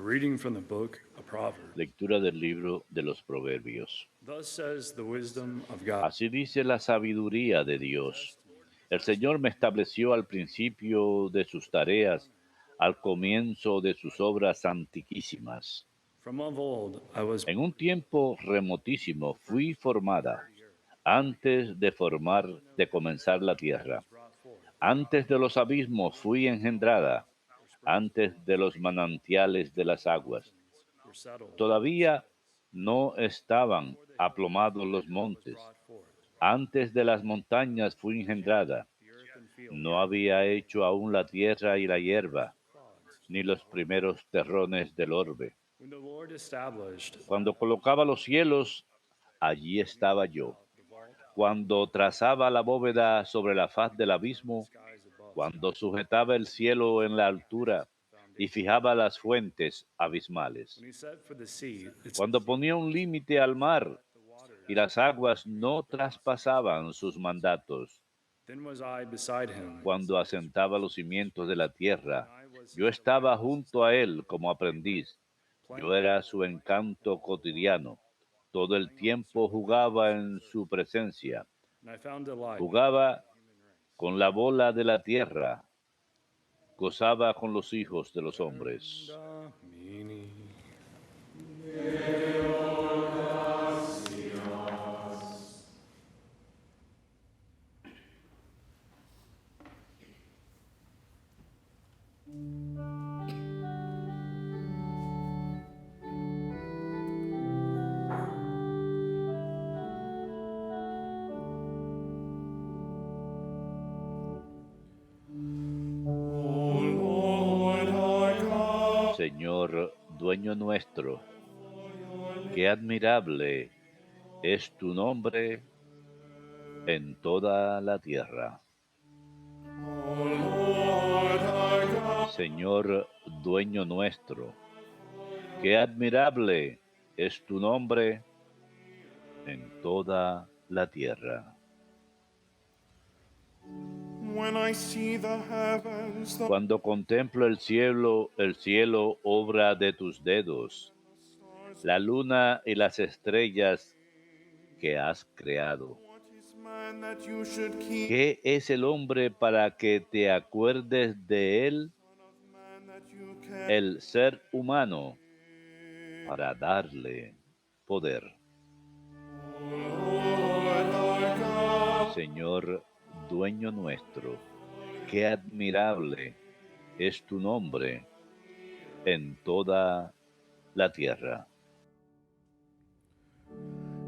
reading from the book of Proverbs. Lectura del libro de los Proverbios. Thus says the wisdom of God. Así dice la sabiduría de Dios. El Señor me estableció al principio de sus tareas, al comienzo de sus obras antiquísimas. From of old I was En un tiempo remotísimo fui formada, antes de comenzar la tierra. Antes de los abismos fui engendrada, antes de los manantiales de las aguas. were settled. Todavía no estaban aplomados los montes. Antes de las montañas fui engendrada. The earth and field. No había hecho aún la tierra y la hierba, ni los primeros terrones del orbe. When the Lord established Cuando colocaba los cielos, allí estaba yo. the vault, Cuando trazaba la bóveda sobre la faz del abismo, skies above, cuando sujetaba el cielo en la altura y fijaba las fuentes abismales. when he set for the sea its Cuando ponía un límite al mar the waters, y las aguas no traspasaban sus mandatos. then was I beside him. Cuando asentaba los cimientos de la tierra, I was yo estaba junto a él como aprendiz. playing Yo era su encanto cotidiano. Todo el tiempo jugaba en su presencia. and I found delight Jugaba con la bola de la tierra. Gozaba con los hijos de los hombres. Domini. Señor, dueño nuestro, qué admirable es tu nombre en toda la tierra. Señor, dueño nuestro, qué admirable es tu nombre en toda la tierra. When I see the heavens, the Cuando contemplo el cielo, obra de tus dedos, la luna y las estrellas que has creado. what is man that you should keep, ¿Qué es el hombre para que te acuerdes de él? man that you can El ser humano para darle poder. Señor, dueño nuestro, qué admirable es tu nombre en toda la tierra.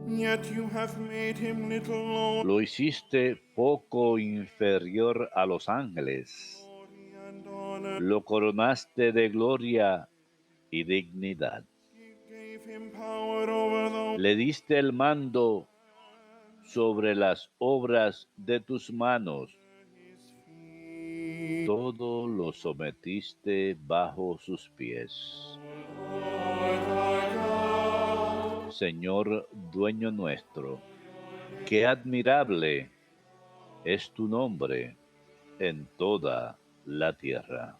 yet you have made him little lower Lo hiciste poco inferior a los ángeles. and honor. Lo coronaste de gloria y dignidad. You gave him power over the Le diste el mando sobre las obras de tus manos. feet. Todo lo sometiste bajo sus pies. Señor, dueño nuestro, qué admirable es tu nombre en toda la tierra.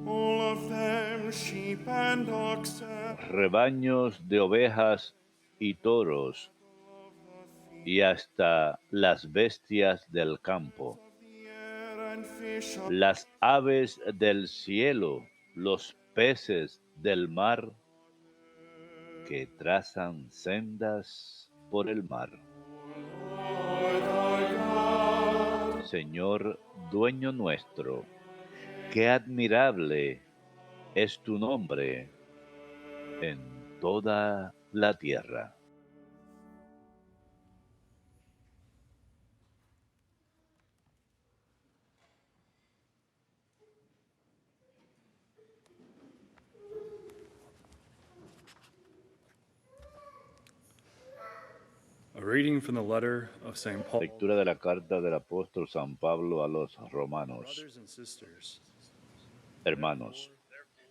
All of them, sheep and oxen, Rebaños de ovejas y toros, y hasta las bestias del campo, the air and fish of las aves del cielo, los peces del mar, que trazan sendas por el mar. Señor, dueño nuestro, qué admirable es tu nombre en toda la tierra. A reading from the letter of St. Paul. Lectura de la carta del apóstol San Pablo a los romanos. Brothers and sisters, Hermanos,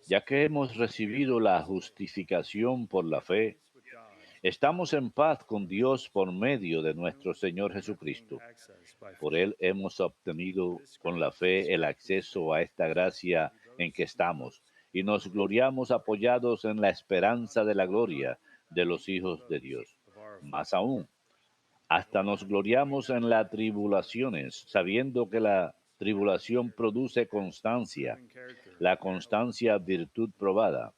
ya que hemos recibido la justificación por la fe, with God, estamos en paz con Dios por medio de nuestro Señor Jesucristo. access by Por Él hemos obtenido con la fe el acceso a esta gracia en que estamos, y nos gloriamos apoyados en la esperanza de la gloria de los hijos de Dios. Más aún, hasta nos gloriamos en las tribulaciones, sabiendo que la tribulación produce constancia, la constancia virtud probada,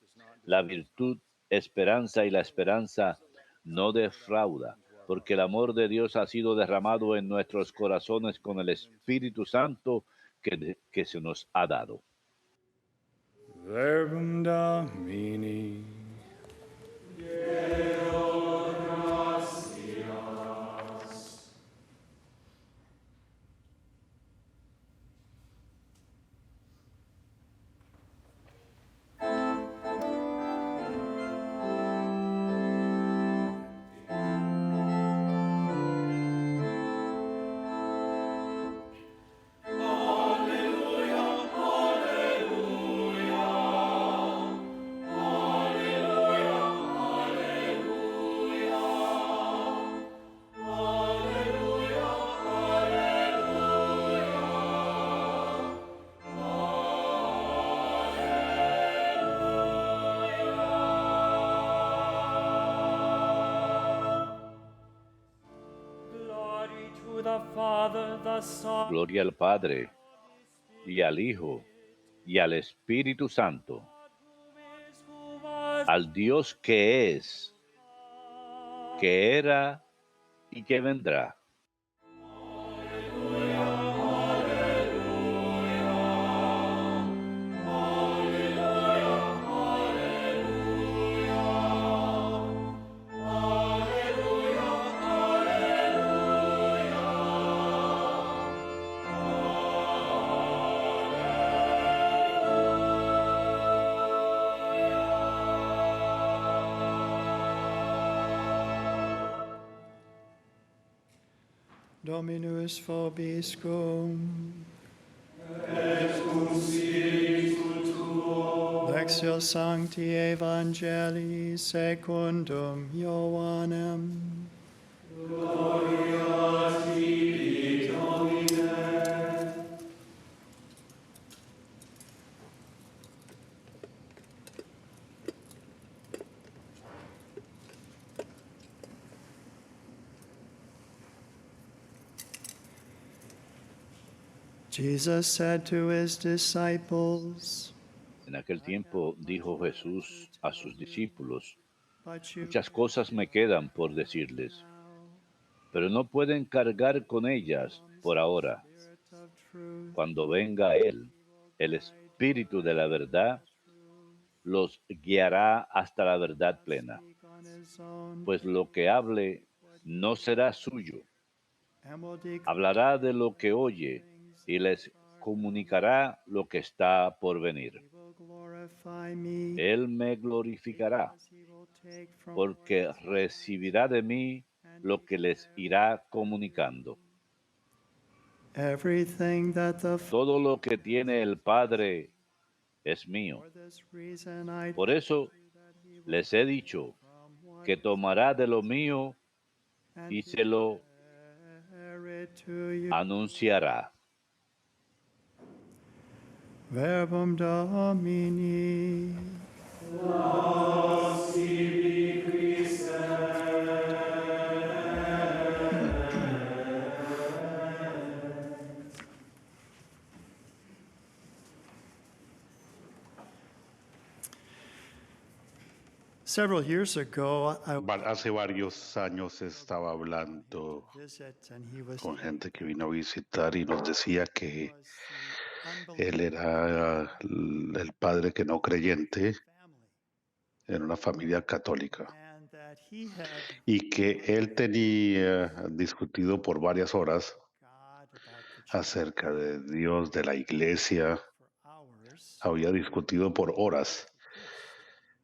la virtud esperanza y la esperanza no defrauda, porque el amor de Dios ha sido derramado en nuestros corazones con el Espíritu Santo que se nos ha dado. Verbum Domini. Glory to the Father, the Son, Gloria al Padre, y al Hijo, y al Espíritu Santo, who is, who was, al Dios que es, que era y que vendrá. Dominus vobiscum. Lectio Sancti Evangelii secundum Ioannem. Jesus said to his disciples, En aquel tiempo dijo Jesús a sus discípulos, "But you muchas cosas me quedan por decirles, pero no pueden cargar con ellas por ahora. Spirit of truth, Cuando venga Él, el Espíritu de la verdad, los guiará hasta la verdad plena, speak on his own, pues lo que hable no será suyo, and will declare hablará de lo que oye y les comunicará lo que está por venir. he will glorify me, Él me glorificará, as he will take from porque recibirá de mí lo que les irá comunicando. everything that the Todo lo que tiene el Padre es mío. For this reason I Por eso les he dicho que tomará de lo mío y se lo declare it to you. anunciará. Verbum Domini. Several years ago, I Hace varios años estaba hablando visit and he was con gente que vino a visitar y nos decía que the él era el padre que no creyente family en una familia católica and that he had y que él tenía discutido por varias horas God about the church acerca de Dios, de la iglesia. for hours. Había discutido por horas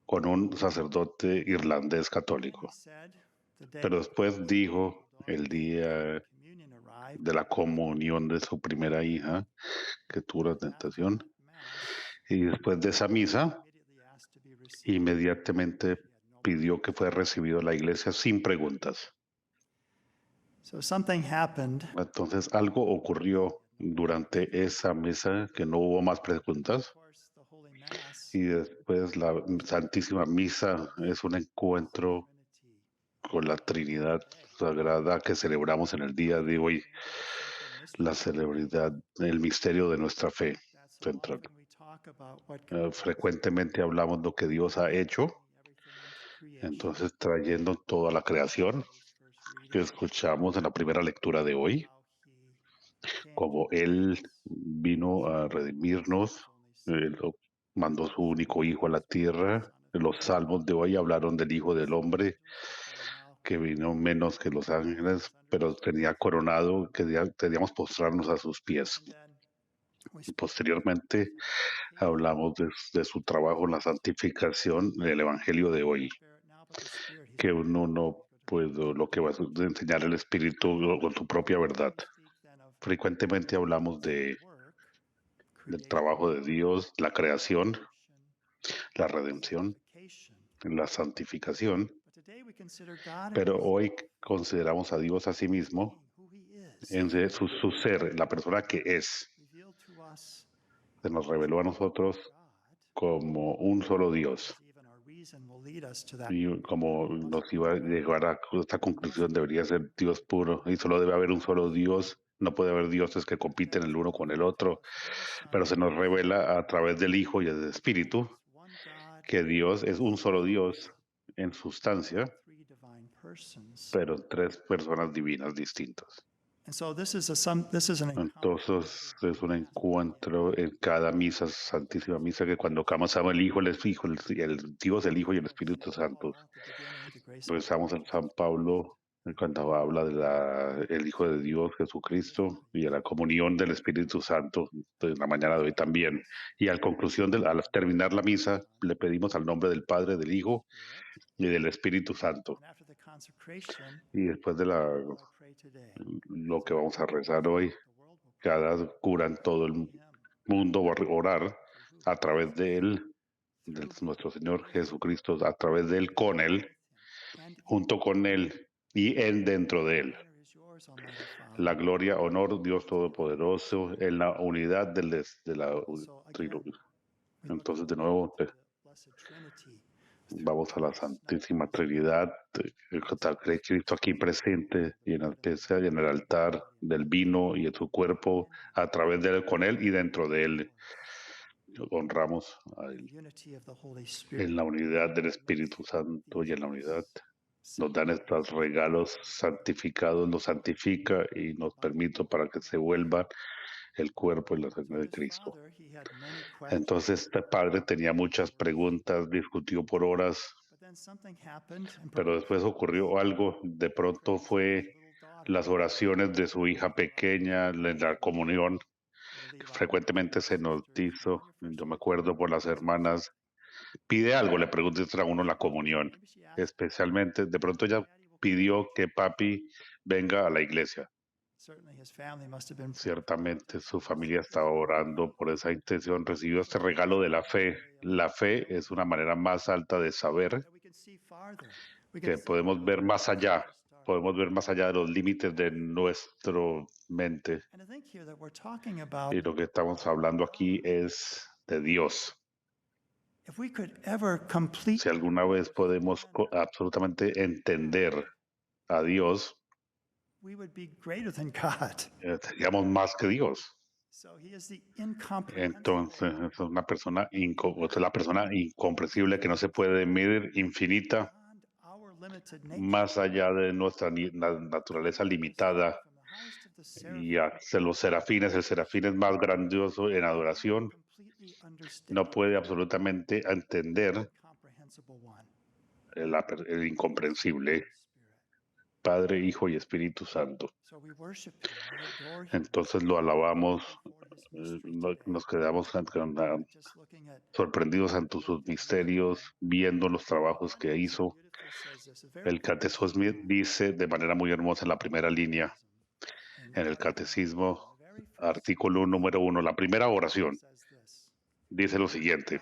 con un sacerdote irlandés católico. He said the day Pero después dijo el día communion arrived, de la comunión de su primera hija, que tuvo la tentación, Mass, y después de esa misa, immediately asked to be received. inmediatamente pidió que fuera recibido a la iglesia sin preguntas. So something happened. Entonces algo ocurrió durante esa misa que no hubo más preguntas. Of course, the Holy Mass Y después la Santísima Misa es un encuentro con la Trinidad Sagrada que celebramos en el día de hoy, la celebridad, el misterio de nuestra fe central. Frecuentemente hablamos de lo que Dios ha hecho, entonces trayendo toda la creación que escuchamos en la primera lectura de hoy, como Él vino a redimirnos, mandó su único Hijo a la tierra. Los salmos de hoy hablaron del Hijo del Hombre, que vino menos que los ángeles, pero tenía coronado, que teníamos postrarnos a sus pies. Y posteriormente hablamos de su trabajo en la santificación del Evangelio de hoy, que uno no puede, lo que va a enseñar el Espíritu con su propia verdad. Frecuentemente hablamos del trabajo de Dios, la creación, la redención, la santificación, pero hoy consideramos a Dios a sí mismo en su ser, la persona que es. Se nos reveló a nosotros como un solo Dios. Y como nos iba a llegar a esta conclusión, debería ser Dios puro y solo debe haber un solo Dios. No puede haber dioses que compiten el uno con el otro, pero se nos revela a través del Hijo y del Espíritu que Dios es un solo Dios en sustancia, pero tres personas divinas distintas. Entonces es un encuentro en cada misa, Santísima Misa, que cuando cantamos el Hijo, el Dios, el Hijo y el Espíritu Santo. Rezamos en San Pablo cuando habla del Hijo de Dios, Jesucristo, y de la comunión del Espíritu Santo, en la mañana de hoy también. Y al terminar la misa, le pedimos al nombre del Padre, del Hijo y del Espíritu Santo. Y después de lo que vamos a rezar hoy, cada cura en todo el mundo va a orar a través de él, de nuestro Señor Jesucristo, a través de él, con él, junto con él y en dentro de él. La gloria, honor, Dios Todopoderoso, en la unidad de la trilogía. Entonces, de nuevo, vamos a la Santísima Trinidad, está Cristo aquí presente y en especial en el altar del vino y en su cuerpo, a través de él, con él y dentro de él. Honramos a él. En la unidad del Espíritu Santo y en la unidad nos dan estos regalos santificados, nos santifica y nos permite para que se vuelvan el cuerpo y la sangre de Cristo. Entonces este padre tenía muchas preguntas, discutió por horas, pero después ocurrió algo. De pronto fue las oraciones de su hija pequeña en la comunión. Frecuentemente se nos hizo, yo me acuerdo por las hermanas, pide algo, le pregunté a uno la comunión, especialmente, de pronto ella pidió que papi venga a la iglesia. Ciertamente su familia estaba orando por esa intención, recibió este regalo de la fe. La fe es una manera más alta de saber que podemos ver más allá de los límites de nuestra mente. Y lo que estamos hablando aquí es de Dios. Si alguna vez podemos absolutamente entender a Dios, seríamos más que Dios. Entonces es una persona la persona incomprensible que no se puede medir, infinita, más allá de nuestra naturaleza limitada. Y hacia los serafines, el serafín es más grandioso en adoración, no puede absolutamente entender el incomprensible, Padre, Hijo y Espíritu Santo. Entonces lo alabamos, nos quedamos sorprendidos ante sus misterios, viendo los trabajos que hizo. El Catecismo dice de manera muy hermosa en la primera línea, en el Catecismo, artículo número 1, la primera oración, dice lo siguiente: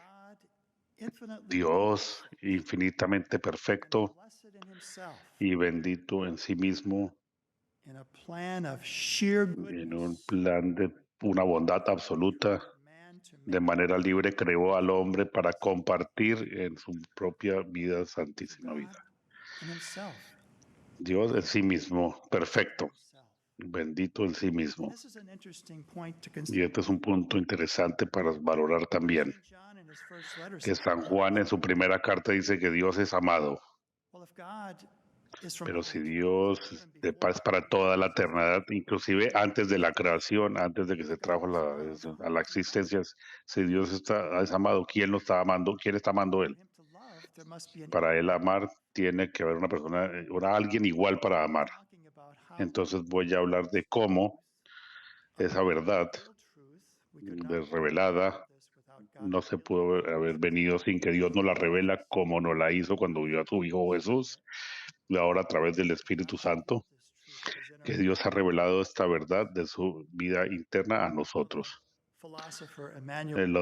Dios infinitamente perfecto y bendito en sí mismo, en un plan de una bondad absoluta, de manera libre creó al hombre para compartir en su propia vida, santísima God vida. in himself. Dios en sí mismo, perfecto, Himself. bendito en sí And mismo. this is an interesting point to Y consider. este es un punto interesante para valorar también, St. John in his first letter que says, San Juan en su primera carta dice que Dios es amado, well, if God is from pero all si eternity, Dios even es de before paz para toda la eternidad, inclusive antes de la creación, antes de que se trajo a la existencia, si Dios es amado, ¿quién lo está amando? ¿Quién está amando for Él? him to love, there must be an Para Él equal. amar, tiene que haber una persona, alguien igual para amar. Talking about how Entonces voy a hablar de cómo esa verdad real truth, we could not have revelada this without God no se revealing pudo haber venido sin que Dios nos la revela como nos la hizo cuando vio a su Hijo Jesús, y ahora a través del Espíritu Santo, this truth is in que our Dios ha revelado esta verdad de su vida interna a nosotros. philosopher Emmanuel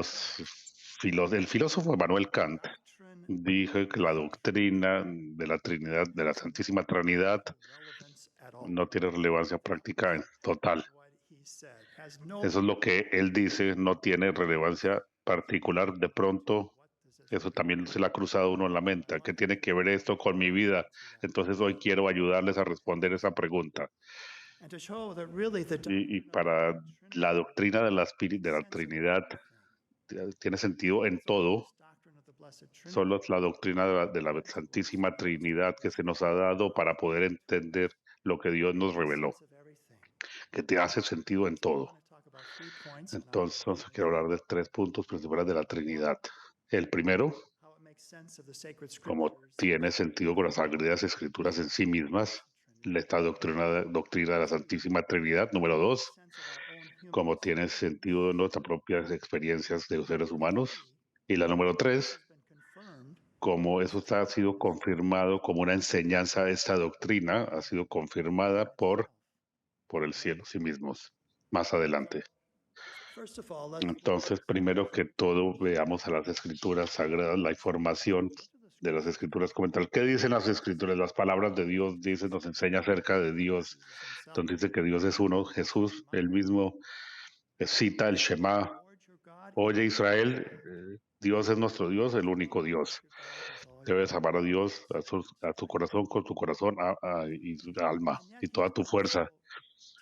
El filósofo Emmanuel Kant doctrine dijo que la doctrina de la Trinidad, de la Santísima Trinidad, relevance at all. no tiene relevancia práctica en total. What he said has no Eso es lo que él dice, no tiene relevancia particular. De pronto, what does it eso también se le ha cruzado a uno en la mente. ¿Qué tiene que ver esto con mi vida? Entonces hoy quiero ayudarles a responder esa pregunta. and to show that really the Y doctrine of para the la Trinity doctrina de de la sense in Trinidad everything. tiene sentido en todo. This doctrine of the Blessed Trinity Solo es la doctrina de la Santísima Trinidad que se nos ha dado para poder entender lo que Dios nos reveló, sense of everything. que te hace sentido en I todo. want to talk about 3 points and Entonces, quiero hablar de 3 puntos principales de la Trinidad. El primero, how it makes sense of the sacred como scriptures. tiene sentido con las Sagradas Escrituras en sí mismas, esta doctrina de la Santísima Trinidad. Número 2, Sense of our own human como tiene sentido en nuestras propias experiencias de los seres humanos. Y la número 3, has been confirmed como eso ha sido confirmado como una enseñanza, esta doctrina ha sido confirmada por el cielo sí mismos. Más adelante. First of all, let's Entonces, primero que todo, veamos a las escrituras sagradas, la información de las escrituras comentar. ¿Qué dicen las escrituras? Las palabras de Dios dicen, nos enseña acerca de Dios. Entonces dice que Dios es uno. Jesús, él mismo cita el Shema. Lord your God Oye Israel, Dios es nuestro Dios, el único Dios. Debes amar a Dios a tu corazón, con tu corazón y tu alma y toda tu fuerza.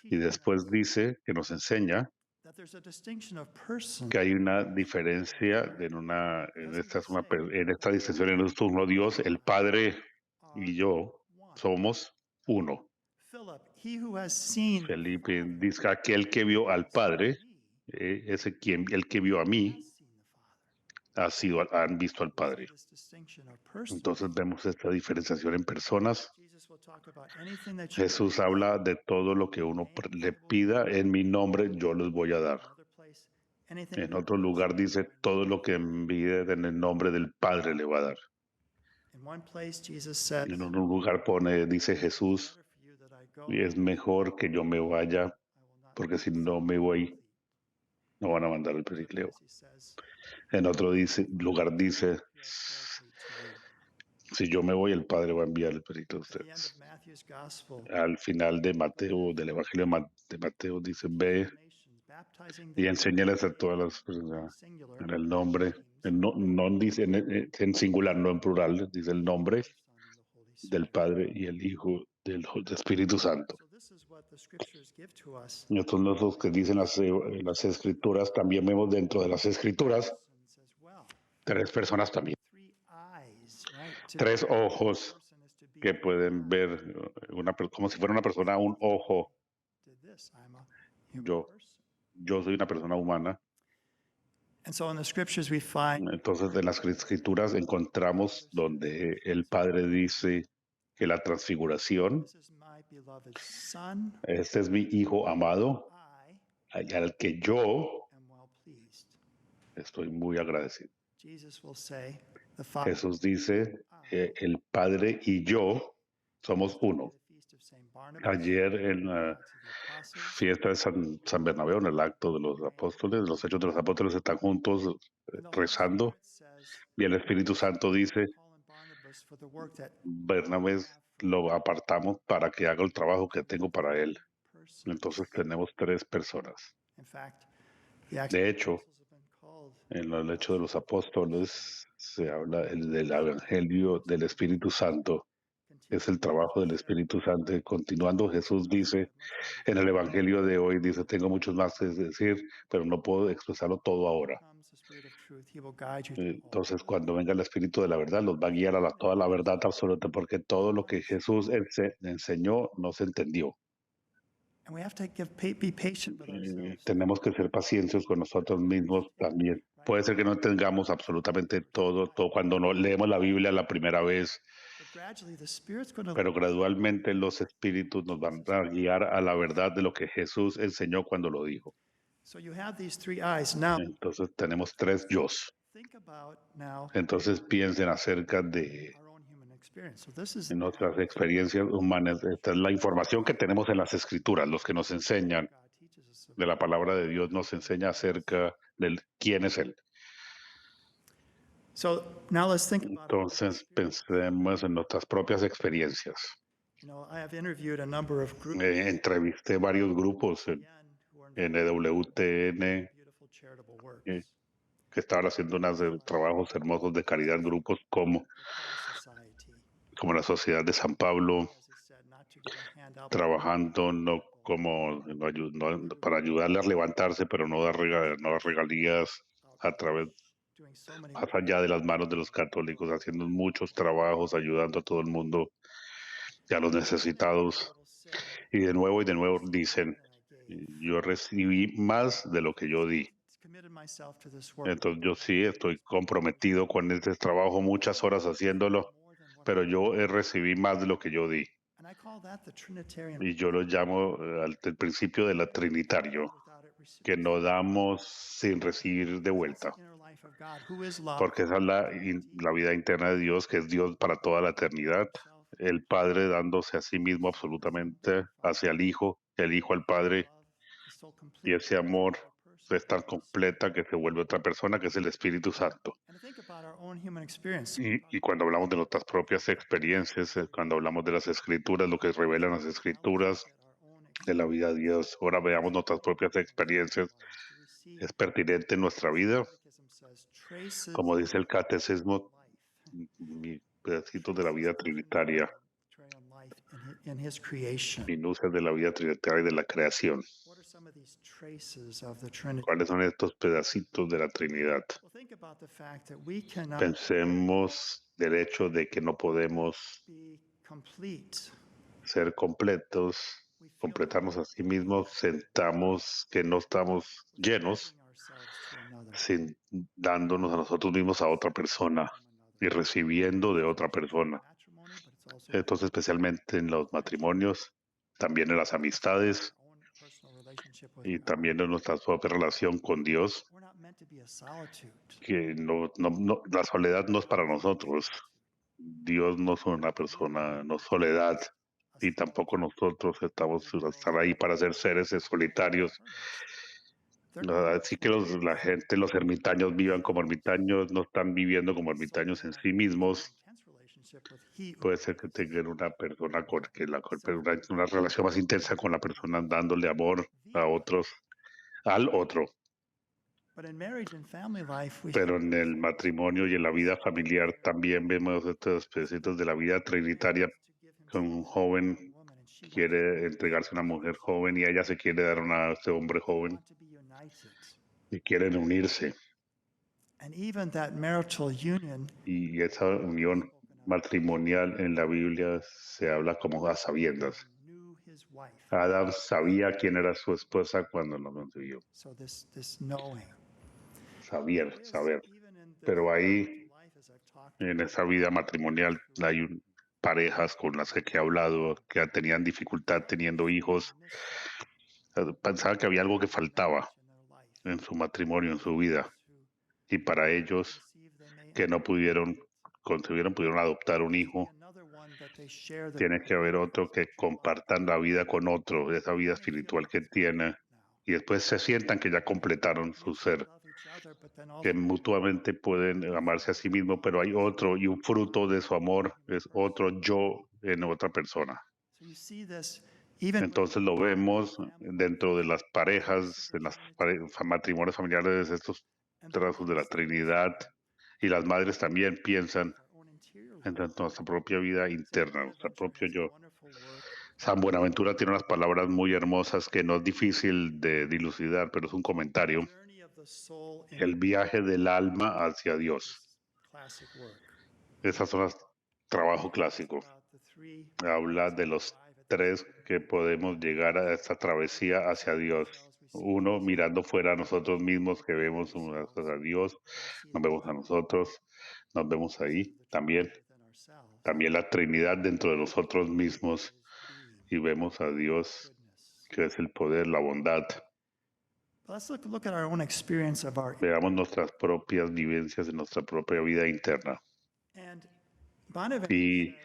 Y después dice que nos enseña that there's a distinction of person. que hay una diferencia en esta distinción en nuestro uno Dios, el Padre y yo somos uno. Philip, he who has seen Felipe dice que aquel que vio al Padre, el que vio a mí, has seen the Father. han visto al Padre. This distinction of person. Entonces vemos esta diferenciación en personas. Jesus will talk about anything that you Jesús habla de todo lo que uno le pida en mi nombre, yo les voy a dar. another place, anything En you otro lugar dice, todo lo que envíe en el nombre del Padre le va a dar. in one place Jesus said, En otro lugar dice Jesús, better for you that I go, y es mejor que yo me vaya, I will not porque si no me voy, no van a mandar el pericleo. he says, En otro lugar dice, he'll paraclete to you. si yo me voy, el Padre va a enviar el pericleo a At the end ustedes. of Matthew's gospel, Al final de Mateo, del Evangelio de Mateo, dice, ve nations, baptizing y them enséñales a todas las personas singular, en el nombre, names, no dice en singular, no en plural, dice el nombre Son and the Holy del Spirit. Padre y el Hijo del Espíritu Santo. So this is what the scriptures give to us. Y estos son los que dicen las escrituras. También vemos dentro de las escrituras Persons as well. 3 personas también. 3 eyes, right? To 3 be a ojos person is to be que pueden ver como si fuera una persona, un ojo. did this. I'm a human Yo. person. Yo soy una persona humana. And so in the scriptures we find Entonces en las escrituras encontramos donde el Padre dice que la transfiguración, this is my beloved son, este es mi Hijo amado, I al que yo am well pleased. estoy muy agradecido. Jesus will say, the Father, Jesús dice, el Padre y yo somos uno. the feast of Saint Barnabas, Ayer en la Acts of the Apostles, fiesta de San Bernabéu, en el acto de los apóstoles, los hechos de los apóstoles están juntos and the Holy rezando, Spirit says, y el Espíritu Santo dice, Paul and Barnabas for the work that Bernabé lo apartamos para que haga el trabajo que tengo para él. person. Entonces tenemos 3 personas. In fact, the Acts De of the hecho, Apostles have been called En el Hechos de los Apóstoles se habla del Evangelio del Espíritu Santo. Es el trabajo del Espíritu Santo. Y continuando, Jesús dice en el Evangelio de hoy, dice, tengo muchos más que decir, pero no puedo expresarlo todo ahora. Entonces, cuando venga el Espíritu de la verdad, los va a guiar a toda la verdad absoluta, porque todo lo que Jesús enseñó no se entendió. Tenemos que ser pacientes con nosotros mismos también. Puede ser que no tengamos absolutamente todo cuando no leemos la Biblia la primera vez, pero gradualmente los espíritus nos van a guiar a la verdad de lo que Jesús enseñó cuando lo dijo. Entonces tenemos tres yos. Entonces piensen acerca de nuestras experiencias humanas. Esta es la información que tenemos en las Escrituras, los que nos enseñan de la palabra de Dios, nos enseña acerca de quién es Él. Entonces pensemos en nuestras propias experiencias. Entrevisté varios grupos en EWTN que estaban haciendo unos trabajos hermosos de caridad, grupos como la Sociedad de San Pablo, trabajando para ayudarle a levantarse, pero no dar regalías a través, más allá de las manos de los católicos, haciendo muchos trabajos, ayudando a todo el mundo y a los necesitados. Y de nuevo dicen, yo recibí más de lo que yo di. Entonces yo sí estoy comprometido con este trabajo, muchas horas haciéndolo, pero yo recibí más de lo que yo di. Y yo lo llamo el principio de la Trinitario, que no damos sin recibir de vuelta. Porque esa es la vida interna de Dios, que es Dios para toda la eternidad. El Padre dándose a sí mismo absolutamente hacia el Hijo al Padre. Y ese amor es tan completa que se vuelve otra persona, que es el Espíritu Santo. Y cuando hablamos de nuestras propias experiencias, cuando hablamos de las Escrituras, lo que revelan las Escrituras de la vida de Dios, ahora veamos nuestras propias experiencias. ¿Es pertinente en nuestra vida? Como dice el Catecismo, mi pedacito de la vida trinitaria, minucias de la vida trinitaria y de la creación. ¿Cuáles son estos pedacitos de la Trinidad? Pensemos del hecho de que no podemos ser completos, completarnos a sí mismos, sentamos que no estamos llenos, sin dándonos a nosotros mismos a otra persona y recibiendo de otra persona. Entonces, especialmente en los matrimonios, también en las amistades y también en nuestra propia relación con Dios, que la soledad no es para nosotros. Dios no es una persona, no es soledad, y tampoco nosotros estar ahí para ser seres solitarios. Así que la gente, los ermitaños vivan como ermitaños, no están viviendo como ermitaños en sí mismos. Puede ser que tengan una persona una relación más intensa con la persona, dándole amor a otros, al otro. Pero en el matrimonio y en la vida familiar también vemos estos pedacitos de la vida trinitaria. Un joven quiere entregarse a una mujer joven y ella se quiere dar a este hombre joven y quieren unirse. Y esa unión matrimonial en la Biblia se habla como a sabiendas. Adán sabía quién era su esposa cuando lo concibió. Saber. Pero ahí, en esa vida matrimonial, hay parejas con las que he hablado que tenían dificultad teniendo hijos. Pensaban que había algo que faltaba en su matrimonio, en su vida. Y para ellos, que no pudieron adoptar un hijo, tiene que haber otro que compartan la vida con otro, esa vida espiritual que tiene, y después se sientan que ya completaron su ser, que mutuamente pueden amarse a sí mismos, pero hay otro, y un fruto de su amor es otro yo en otra persona. Entonces lo vemos dentro de las parejas, en los matrimonios familiares, estos trazos de la Trinidad, y las madres también piensan our own interior en life. nuestra propia vida interna, nuestro Bonaventure propio has a yo. wonderful work San Buenaventura tiene unas palabras muy hermosas que no es difícil de dilucidar, pero es un comentario. Journey of the Soul in El viaje del alma hacia Dios. classic work. Esas son las trabajo clásico. About the three Habla de los tres que podemos llegar a esta travesía hacia Dios. Uno, mirando fuera a nosotros mismos, que vemos a Dios, nos vemos a nosotros, nos vemos ahí. También la Trinidad dentro de nosotros mismos y vemos a Dios, que es el poder, la bondad. Let's look at our own experience of our. Veamos nuestras propias vivencias en nuestra propia vida interna. And Bonaventure Y says,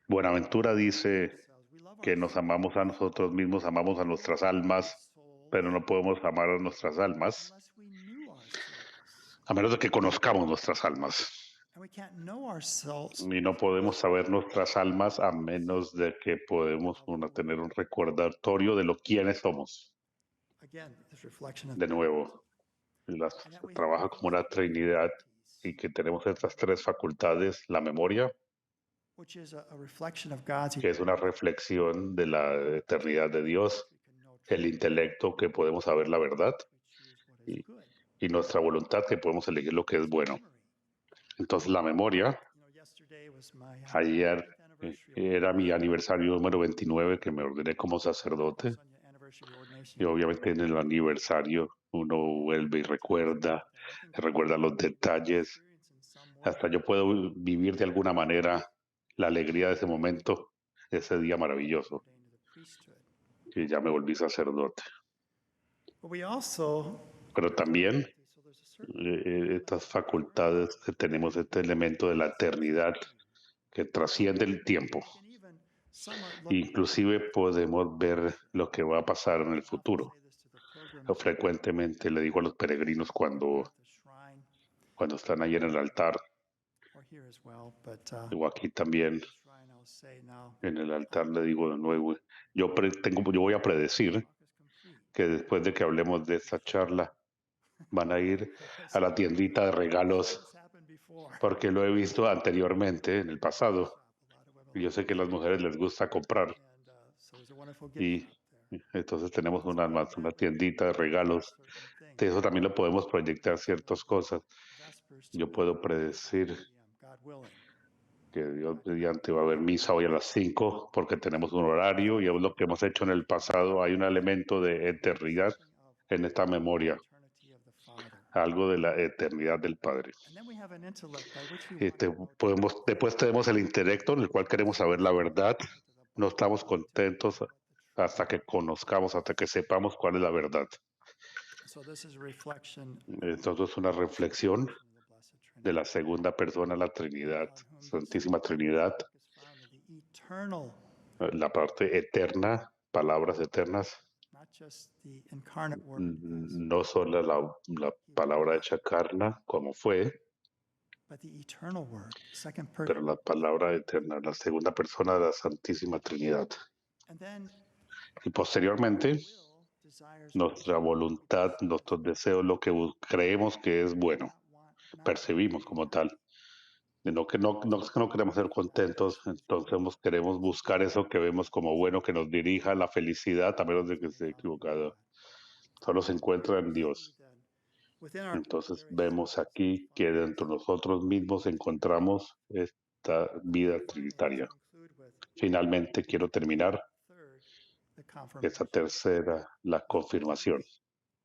Buenaventura dice we love que nos amamos a nosotros mismos, amamos a nuestras almas, pero no podemos amar a nuestras almas unless we knew ourselves. a menos de que conozcamos nuestras almas. And we can't know ourselves Y no podemos saber nuestras almas a menos de que podemos tener un recordatorio de lo quiénes somos. again, this reflection of De nuevo, se trabaja como una trinidad y que tenemos estas tres facultades, la memoria, which is a reflection of God's que es una reflexión de la eternidad de Dios, we can know el intelecto, que podemos saber la verdad, we choose what is good. y nuestra voluntad, que podemos elegir lo que es bueno. Entonces la memoria, You know, yesterday was my ayer 25th anniversary era mi aniversario número 29 que me ordené como sacerdote, anniversary of ordination. y obviamente en el aniversario uno vuelve y recuerda los detalles. Hasta yo puedo vivir de alguna manera la alegría de ese momento, ese día maravilloso, que ya me volví sacerdote. But we also, Pero también so there's a certain estas facultades que tenemos, este elemento de la eternidad que trasciende el tiempo. we can even somewhat look Inclusive podemos ver lo que va a pasar en el futuro. say this to the pilgrim Yo frecuentemente le digo a los peregrinos at the shrine cuando están ahí en el altar, or here as well, but o aquí también shrine I'll say now en el altar le digo de nuevo, yo voy a predecir talk is complete. que después de que hablemos de esta charla van a ir a la tiendita de regalos, This happened before. porque lo he visto anteriormente en el pasado. A lot of women Y yo sé que a las mujeres les gusta comprar and so there's a wonderful gift y shop there. entonces tenemos una tiendita de regalos. De eso también lo podemos proyectar ciertas cosas. Vespers Yo puedo predecir God willing. que Dios mediante va a haber misa hoy a las 5 porque tenemos un horario y es lo que hemos hecho en el pasado. Hay un elemento de eternidad en esta memoria, Eternity of the Father. algo de la eternidad del Padre. And then we have an intellect by which we Después tenemos el intelecto en el cual queremos saber la verdad. No estamos contentos hasta que conozcamos, hasta que sepamos cuál es la verdad. so this is a reflection Entonces es una reflexión of the Blessed Trinity. de la segunda persona, la Trinidad, Santísima Trinidad, Is found in the eternal, la parte eterna, palabras eternas, not just the incarnate word, no solo la palabra hecha carne, como fue, but the eternal word, second person. pero la palabra eterna, la segunda persona de la Santísima Trinidad. And then Y posteriormente, will desires nuestra voluntad, nuestros deseos, lo que creemos que es bueno, not want, not percibimos como tal. De no que no queremos ser contentos, entonces queremos buscar eso que vemos como bueno, que nos dirija a la felicidad, a menos de que esté equivocado. Solo se encuentra en Dios. within our Entonces vemos aquí que dentro de nosotros mismos encontramos esta vida trinitaria. conclude with Finalmente quiero terminar third, the confirmation. esta tercera, la confirmación.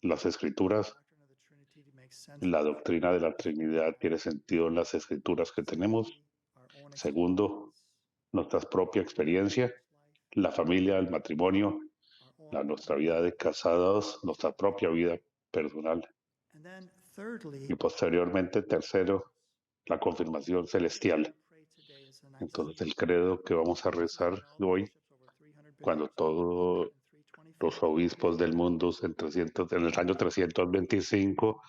Las escrituras, Doctrine of the Trinity makes sense. la doctrina de la Trinidad tiene sentido en las escrituras que tenemos. Our own Segundo, nuestra propia experiencia, la familia, el matrimonio, nuestra vida de casados, nuestra propia vida personal. and then thirdly, Y posteriormente, tercero, la confirmación celestial. pray today is the night Entonces, el credo que vamos a rezar hoy, cuando todos los obispos del mundo en el año 325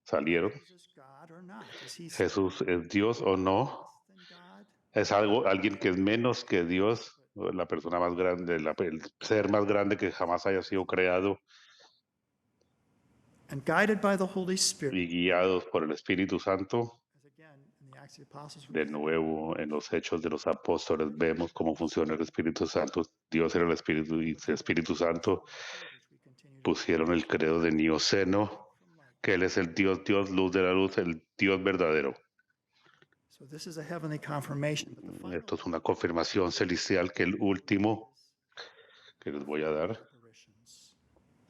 salieron, Jesus God or not? Is he ¿Jesús es Dios o no? than God? ¿Es alguien que es menos que Dios? La persona más grande, el ser más grande que jamás haya sido creado. and guided by the Holy Spirit. y guiados por el Espíritu Santo. As again, in the Acts of the Apostles, De nuevo, en los Hechos de los Apóstoles vemos cómo funciona el Espíritu Santo. Dios era el Espíritu y el Espíritu Santo pusieron el credo de Niceno, que Él es el Dios, Dios, luz de la luz, el Dios verdadero. so this is a heavenly confirmation. But the final Esto es una confirmación celestial que el último que les voy a dar, apparitions.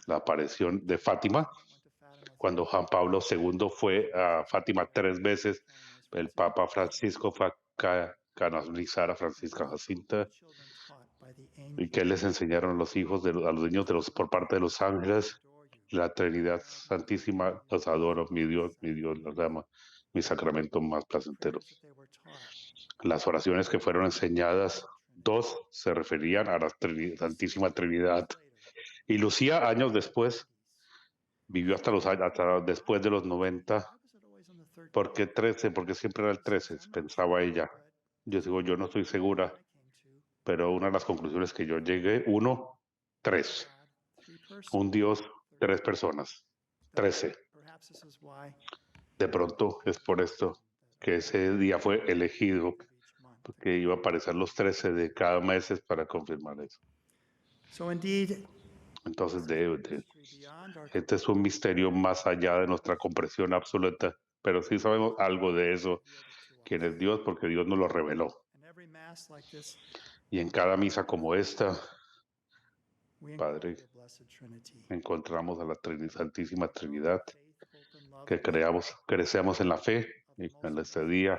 la aparición de Fátima, Went to Fatima cuando Juan Pablo II fue a Fátima 3 veces, el Papa Francisco fue a canonizar a Francisca Jacinta, children taught by the y angel. que les enseñaron a los hijos, a los niños por parte de los ángeles, la Trinidad Santísima, los adoro, mi Dios los ama, mi sacramento más placentero. Prayers that they were taught. Las oraciones que fueron enseñadas, 2 se referían a la Santísima Trinidad. Y Lucía, años después, vivió hasta después de los 90. Why was it always on the 13th? ¿Por qué 13? Porque siempre era el 13, pensaba ella. Yo digo, yo no estoy segura, I came to pero una de las conclusiones que yo llegué, 1, 3. God, 3 persons. Un Dios, 3 personas. 13. Perhaps this is why De pronto es por esto que ese día fue elegido, each month. que iba a aparecer los 13 de cada mes para confirmar eso. So indeed, Entonces, mystery beyond our este es un misterio más allá de nuestra comprensión absoluta, pero sí sabemos algo de eso, quién es Dios, porque Dios nos lo reveló. and every mass like this, Y en cada misa como esta, we Padre, encounter the Blessed Trinity. encontramos a la Santísima Trinidad, Faith, hope, and love que crecemos en la fe, y en este día,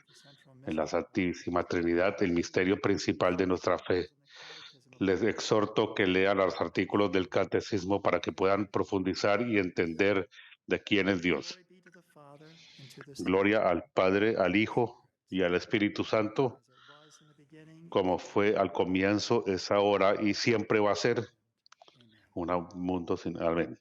the central en la mystery Santísima Trinidad, el misterio principal de nuestra fe. in the catechism. Les exhorto que lean los artículos del catecismo para que puedan profundizar y entender de quién es Dios. Glory be to the Father, and to the Son, Gloria al Padre, al Hijo y al Espíritu Santo, as it was in the beginning. como fue al comienzo, es ahora y siempre va a ser. Amen. Un mundo sin... Amén.